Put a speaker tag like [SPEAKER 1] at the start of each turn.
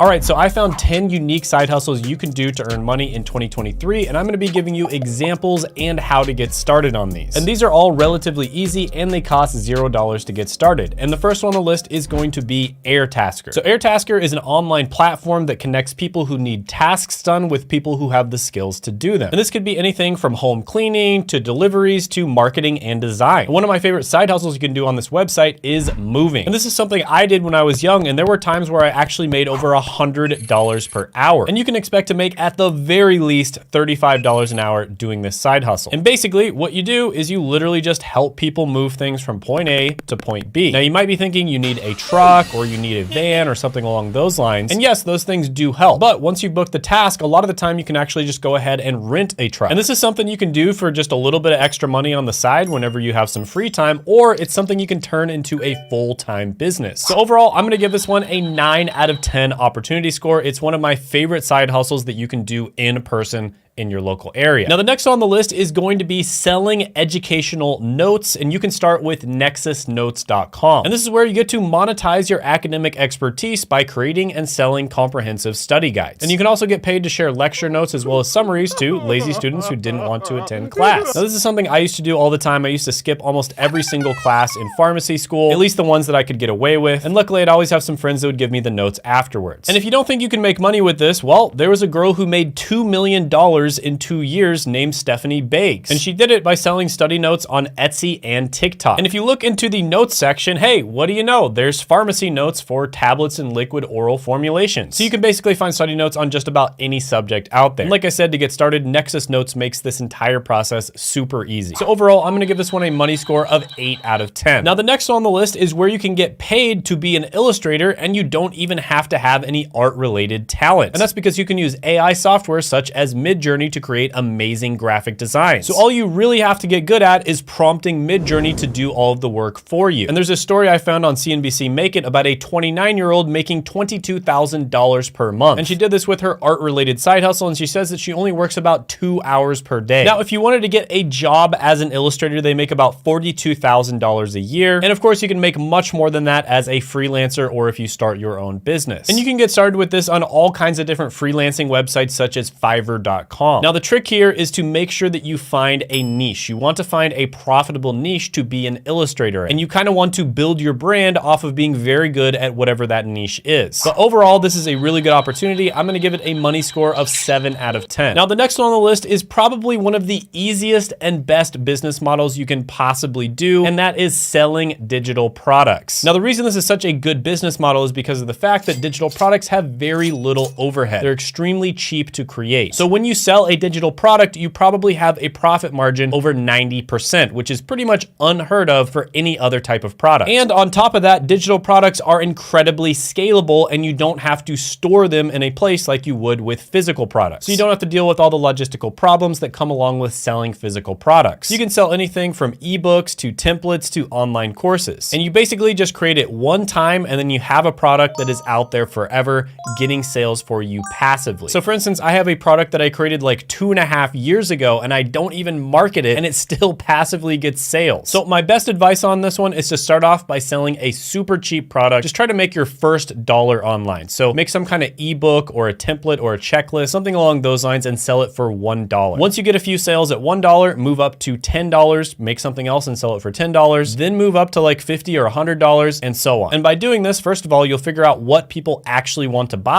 [SPEAKER 1] All right, so I found 10 unique side hustles you can do to earn money in 2023, and I'm gonna be giving you examples and how to get started on these. And these are all relatively easy and they cost $0 to get started. And the first one on the list is going to be Airtasker. So Airtasker is an online platform that connects people who need tasks done with people who have the skills to do them. And this could be anything from home cleaning to deliveries to marketing and design. And one of my favorite side hustles you can do on this website is moving. And this is something I did when I was young, and there were times where I actually made over $100 per hour. And you can expect to make at the very least $35 an hour doing this side hustle. And basically what you do is you literally just help people move things from point A to point B. Now you might be thinking you need a truck or you need a van or something along those lines. And yes, those things do help. But once you book the task, a lot of the time you can actually just go ahead and rent a truck. And this is something you can do for just a little bit of extra money on the side whenever you have some free time, or it's something you can turn into a full-time business. So overall, I'm gonna give this one a 9 out of 10 opportunity score. It's one of my favorite side hustles that you can do in person in your local area. Now, the next on the list is going to be selling educational notes, and you can start with nexusnotes.com. And this is where you get to monetize your academic expertise by creating and selling comprehensive study guides. And you can also get paid to share lecture notes as well as summaries to lazy students who didn't want to attend class. Now, this is something I used to do all the time. I used to skip almost every single class in pharmacy school, at least the ones that I could get away with. And luckily, I'd always have some friends that would give me the notes afterwards. And if you don't think you can make money with this, well, there was a girl who made $2 million in 2 years named Stephanie Bakes. And she did it by selling study notes on Etsy and TikTok. And if you look into the notes section, hey, what do you know? There's pharmacy notes for tablets and liquid oral formulations. So you can basically find study notes on just about any subject out there. And like I said, to get started, Nexus Notes makes this entire process super easy. So overall, I'm gonna give this one a money score of 8 out of 10. Now, the next one on the list is where you can get paid to be an illustrator and you don't even have to have any art-related talent. And that's because you can use AI software such as Midjourney to create amazing graphic designs. So all you really have to get good at is prompting Midjourney to do all of the work for you. And there's a story I found on CNBC Make It about a 29-year-old making $22,000 per month. And she did this with her art-related side hustle, and she says that she only works about 2 hours per day. Now, if you wanted to get a job as an illustrator, they make about $42,000 a year. And of course, you can make much more than that as a freelancer or if you start your own business. And you can get started with this on all kinds of different freelancing websites such as Fiverr.com. Now, the trick here is to make sure that you find a niche. You want to find a profitable niche to be an illustrator, and you kind of want to build your brand off of being very good at whatever that niche is. But overall, this is a really good opportunity. I'm gonna give it a money score of 7 out of 10. Now, the next one on the list is probably one of the easiest and best business models you can possibly do, and that is selling digital products. Now, the reason this is such a good business model is because of the fact that digital products have very little overhead. They're extremely cheap to create. So when you sell a digital product, you probably have a profit margin over 90%, which is pretty much unheard of for any other type of product. And on top of that, digital products are incredibly scalable and you don't have to store them in a place like you would with physical products. So you don't have to deal with all the logistical problems that come along with selling physical products. You can sell anything from ebooks to templates to online courses. And you basically just create it one time and then you have a product that is out there forever, getting sales for you passively. So for instance, I have a product that I created like 2.5 years ago and I don't even market it and it still passively gets sales. So my best advice on this one is to start off by selling a super cheap product. Just try to make your first dollar online. So make some kind of ebook or a template or a checklist, something along those lines, and sell it for $1. Once you get a few sales at $1, move up to $10, make something else and sell it for $10, then move up to like $50 or $100 and so on. And by doing this, first of all, you'll figure out what people actually want to buy.